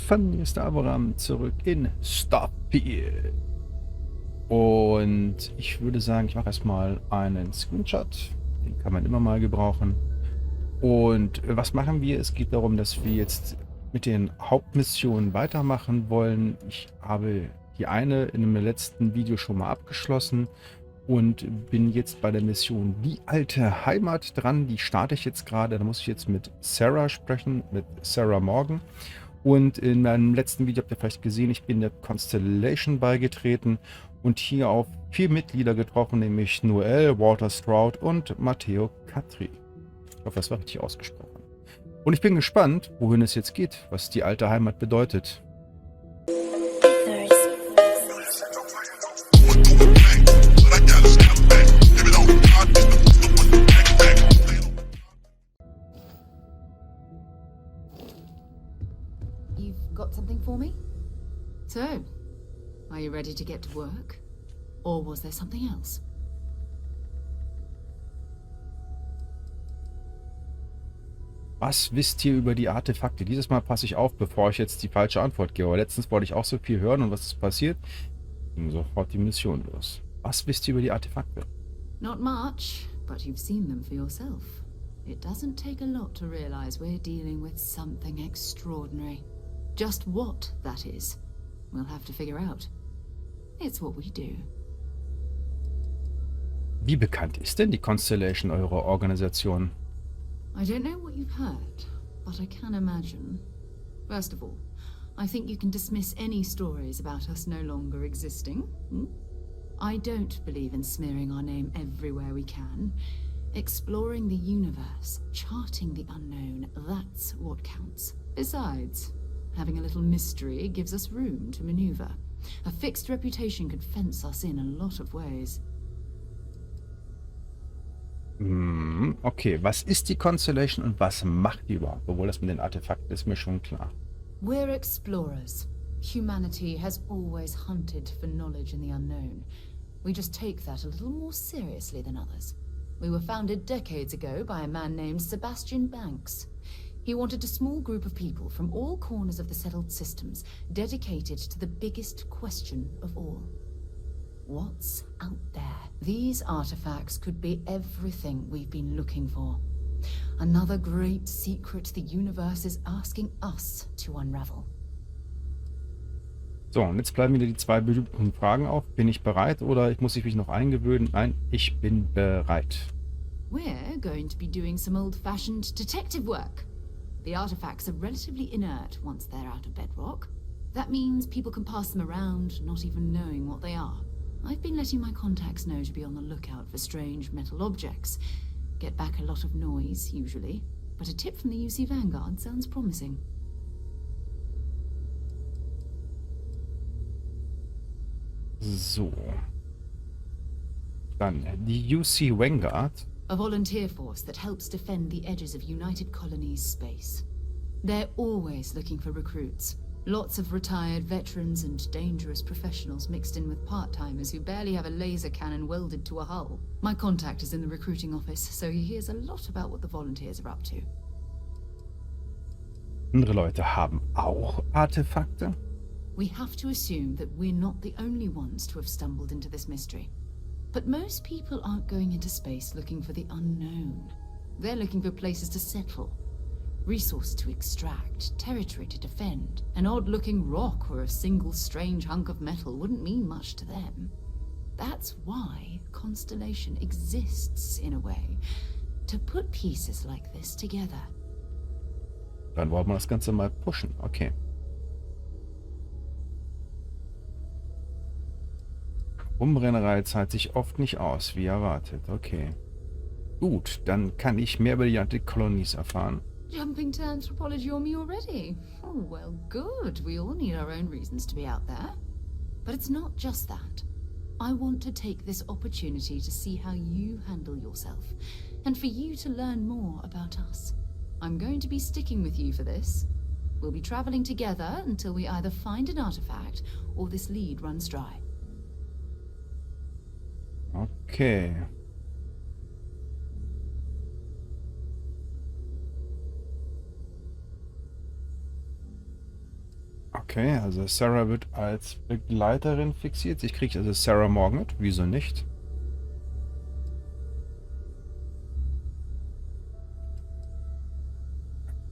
Von mir ist der Abraham zurück in Starfield. Und ich würde sagen, ich mache erstmal einen Screenshot. Den kann man immer mal gebrauchen. Und was machen wir? Es geht darum, dass wir jetzt mit den Hauptmissionen weitermachen wollen. Ich habe die eine in dem letzten Video schon mal abgeschlossen und bin jetzt bei der Mission Die alte Heimat dran. Die starte ich jetzt gerade. Da muss ich jetzt mit Sarah sprechen, mit Sarah Morgan. Und in meinem letzten Video habt ihr vielleicht gesehen, ich bin der Constellation beigetreten und hier auf 4 Mitglieder getroffen, nämlich Noel, Walter Stroud und Matteo Catri. Ich hoffe, das war richtig ausgesprochen. Und ich bin gespannt, wohin es jetzt geht, was die alte Heimat bedeutet. You've got something for me? So, are you ready to get to work? Or was there something else? Was wisst ihr über die Artefakte? Dieses Mal passe ich auf, bevor ich jetzt die falsche Antwort gebe. Aber letztens wollte ich auch so viel hören und was ist passiert? Ging sofort die Mission los. Was wisst ihr über die Artefakte? Not much, but you've seen them for yourself. It doesn't take a lot to realize we're dealing with something extraordinary. Just what that is, we'll have to figure out. It's what we do. Wie bekannt ist denn die Constellation eurer Organisation? I don't know what you've heard, but I can imagine. First of all, I think you can dismiss any stories about us no longer existing. I don't believe in smearing our name everywhere we can. Exploring the universe, charting the unknown, that's what counts. Besides, having a little mystery gives us room to maneuver. A fixed reputation could fence us in a lot of ways. Okay, was ist die Constellation und was macht die überhaupt? Obwohl das mit den Artefakten ist mir schon klar. We're explorers. Humanity has always hunted for knowledge in the unknown. We just take that a little more seriously than others. We were founded decades ago by a man named Sebastian Banks. He wanted a small group of people from all corners of the settled systems, dedicated to the biggest question of all. What's out there? These artifacts could be everything we've been looking for. Another great secret the universe is asking us to unravel. So, und jetzt bleiben wieder die 2 berühmten Fragen auf. Bin ich bereit oder muss ich mich noch eingewöhnen? Nein, ich bin bereit. We're going to be doing some old-fashioned detective work. The artifacts are relatively inert once they're out of bedrock. That means people can pass them around, not even knowing what they are. I've been letting my contacts know to be on the lookout for strange metal objects. Get back a lot of noise, usually. But a tip from the UC Vanguard sounds promising. So. Dann die UC Vanguard. A volunteer force that helps defend the edges of United Colonies space. They're always looking for recruits. Lots of retired veterans and dangerous professionals mixed in with part-timers who barely have a laser cannon welded to a hull. My contact is in the recruiting office, so he hears a lot about what the volunteers are up to. Andere Leute haben auch Artefakte. We have to assume that we're not the only ones to have stumbled into this mystery. But most people aren't going into space looking for the unknown. They're looking for places to settle. Resource to extract, territory to defend. An odd-looking rock or a single strange hunk of metal wouldn't mean much to them. That's why Constellation exists, in a way. To put pieces like this together. Dann wollen wir das Ganze mal pushen. Okay. Rumrennerei zahlt sich oft nicht aus, wie erwartet. Okay. Gut, dann kann ich mehr über die Antikolonies erfahren. Jumping to anthropology on me already? Oh, well, good. We all need our own reasons to be out there. But it's not just that. I want to take this opportunity to see how you handle yourself, and for you to learn more about us. I'm going to be sticking with you for this. We'll be traveling together until we either find an artifact or this lead runs dry. Okay. Okay, also Sarah wird als Begleiterin fixiert. Ich kriege also Sarah morgen mit. Wieso nicht?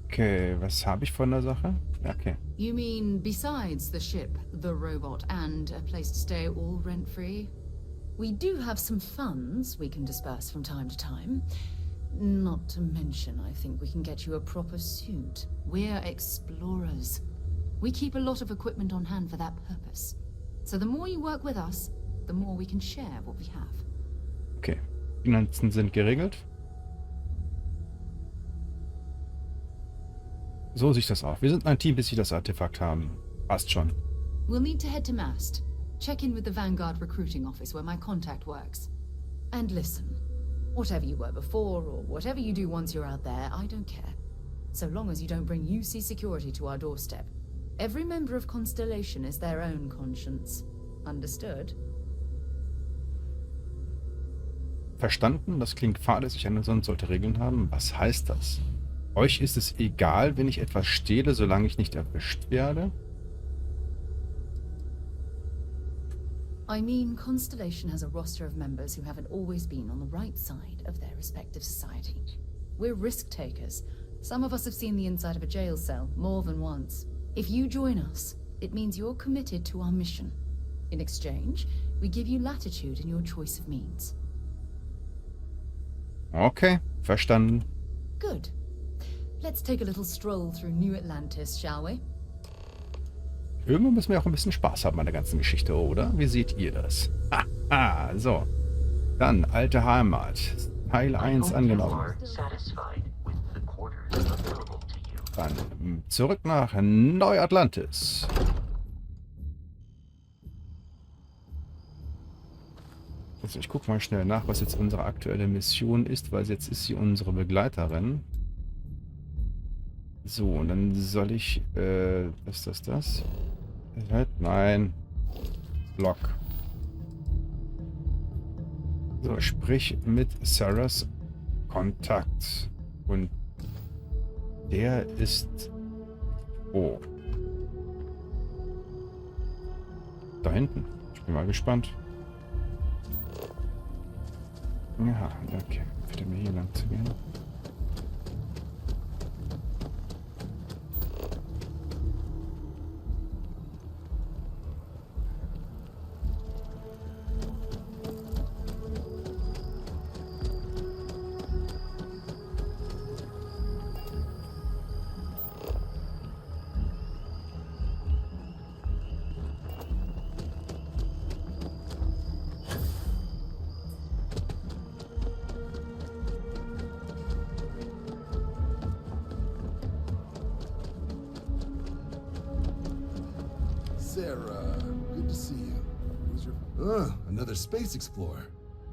Okay, was habe ich von der Sache? Okay. You mean besides the ship, the robot, and a place to stay all rent-free? We do have some funds we can disperse from time to time. Not to mention, I think we can get you a proper suit. We're explorers. We keep a lot of equipment on hand for that purpose. So the more you work with us, the more we can share what we have. Okay. Finanzen sind geregelt. So sieht das aus. Wir sind ein Team, bis wir das Artefakt haben. Passt schon. We'll need to head to Mast. Check in with the Vanguard recruiting office where my contact works. And listen, whatever you were before or whatever you do once you're out there, I don't care. So long as you don't bring UC security to our doorstep. Every member of Constellation is their own conscience. Understood? Verstanden? Das klingt fahrlässig an, sonst sollte Regeln haben. Was heißt das? Euch ist es egal, wenn ich etwas stehle, solange ich nicht erwischt werde? I mean, Constellation has a roster of members who haven't always been on the right side of their respective society. We're risk takers. Some of us have seen the inside of a jail cell more than once. If you join us, it means you're committed to our mission. In exchange, we give you latitude in your choice of means. Okay, verstanden. Good. Let's take a little stroll through New Atlantis, shall we? Irgendwo müssen wir auch ein bisschen Spaß haben an der ganzen Geschichte, oder? Wie seht ihr das? Haha, so. Dann, alte Heimat. Teil 1 angenommen. Dann zurück nach Neu-Atlantis. Also ich gucke mal schnell nach, was jetzt unsere aktuelle Mission ist, weil jetzt ist sie unsere Begleiterin. So, und dann soll ich, das? Nein. Block. So, sprich mit Sarahs Kontakt. Und der ist... Oh. Da hinten. Ich bin mal gespannt. Ja, okay. Bitte mir hier lang zu gehen. Sarah, good to see you. Who's your... another space explorer.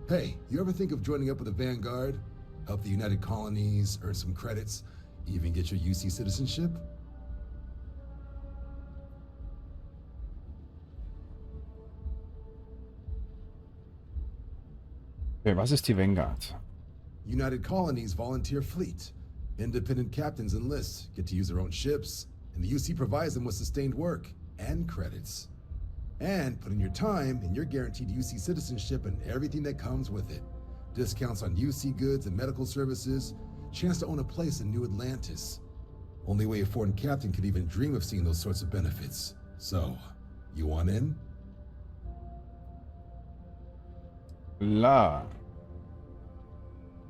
Hey, you ever think of joining up with the Vanguard? Help the United Colonies, earn some credits, even get your UC citizenship? Okay, was ist die Vanguard? United Colonies volunteer fleet. Independent captains enlist, get to use their own ships, and the UC provides them with sustained work and credits. And put in your time, and you're guaranteed UC citizenship and everything that comes with it. Discounts on UC goods and medical services, chance to own a place in New Atlantis. Only way a foreign captain could even dream of seeing those sorts of benefits. So, you want in? La.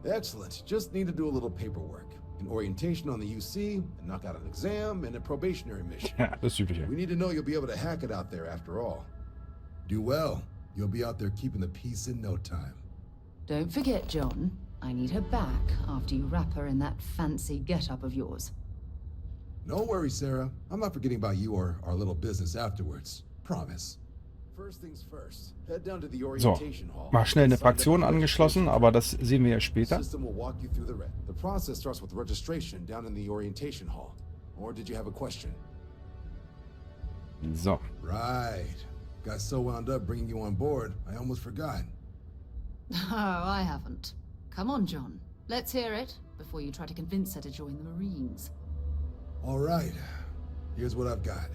Excellent. Just need to do a little paperwork. An orientation on the UC, and knock out an exam, and a probationary mission. Ja, das Übliche. We need to know you'll be able to hack it out there after all. Do well. You'll be out there keeping the peace in no time. Don't forget, John. I need her back after you wrap her in that fancy get-up of yours. No worries, Sarah. I'm not forgetting about you or our little business afterwards. Promise. First things first. Head down to the So, orientation hall. mal schnell eine Fraktion angeschlossen, aber das sehen wir ja später. The system will walk you through the process starts with registration down in the orientation hall. Or did you have a question? So. Right. Got so wound up bringing you on board, I almost forgot. Oh, I haven't. Come on, John. Let's hear it before you try to convince her to join the Marines. All right. Here's what I've got.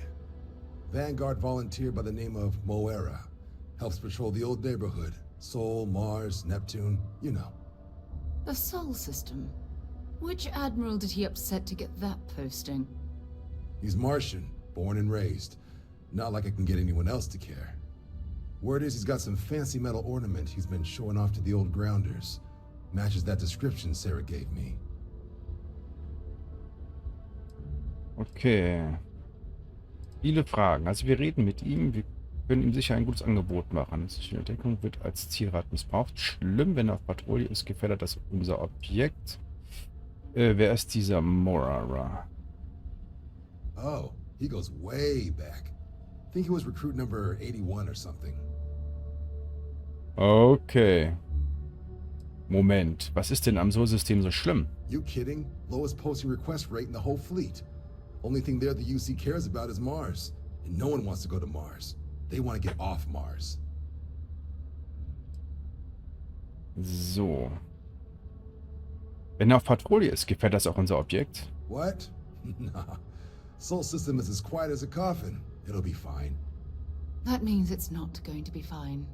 Vanguard volunteer by the name of Moera. Helps patrol the old neighborhood. Sol, Mars, Neptune, you know. The Sol system. Which admiral did he upset to get that posting? He's Martian, born and raised. Not like I can get anyone else to care. Word is he's got some fancy metal ornament he's been showing off to the old grounders. Matches that description Sarah gave me. Okay. Viele Fragen. Also wir reden mit ihm. Wir können ihm sicher ein gutes Angebot machen. Die Entdeckung wird als Zielrat missbraucht. Schlimm, wenn er auf Patrouille ist, gefährdet das unser Objekt. Wer ist dieser Morara? Oh, he goes way back. Think he was recruit number 81 or something. Okay. Moment. Was ist denn am Sol-System so schlimm? You kidding? Lowest posting request rate in the whole fleet. Only thing there the UC cares about is Mars. And no one wants to go to Mars. They want to get off Mars. So. Wenn er auf Patrouille ist, gefährdet das auch unser Objekt? What? Nah. Sol system is as quiet as a coffin. It'll be fine. That means it's not going to be fine.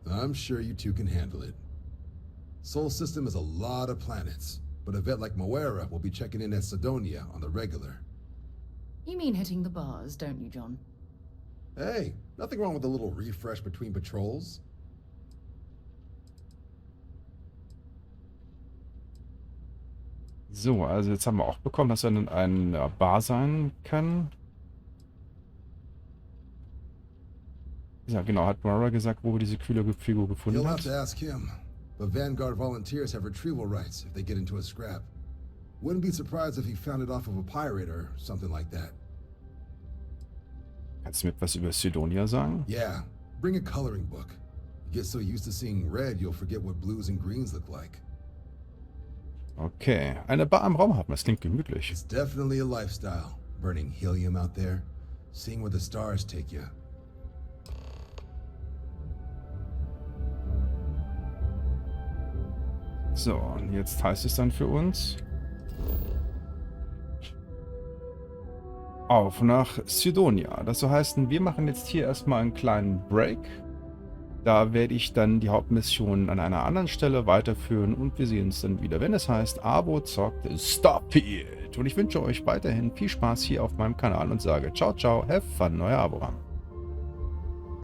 I'm sure you two can handle it. Sol system is a lot of planets, but a vet like Moera will be checking in at Sidonia on the regular. You mean hitting the bars, don't you, John? Hey, nothing wrong with a little refresh between patrols. So, also jetzt haben wir auch bekommen, dass er in einer Bar sein kann. Ja, genau, hat Mara gesagt, wo wir diese kühle Figur gefunden You'll have to hat. ask him, but Vanguard volunteers have retrieval rights if they get into a scrap. Wouldn't be surprised if he found it off of a pirate or something like that. Kannst du mir etwas über Sidonia sagen? Yeah, bring a coloring book. You get so used to seeing red, you'll forget what blues and greens look like. Okay, eine Bar im Raum haben, das klingt gemütlich. It's definitely a lifestyle, burning helium out there, seeing where the stars take you. So, und jetzt heißt es dann für uns auf nach Sidonia. Das soll heißen, wir machen jetzt hier erstmal einen kleinen Break. Da werde ich dann die Hauptmission an einer anderen Stelle weiterführen und wir sehen uns dann wieder, wenn es heißt, Abo zockt Starfield. Und ich wünsche euch weiterhin viel Spaß hier auf meinem Kanal und sage ciao, ciao, have fun, euer Aboram.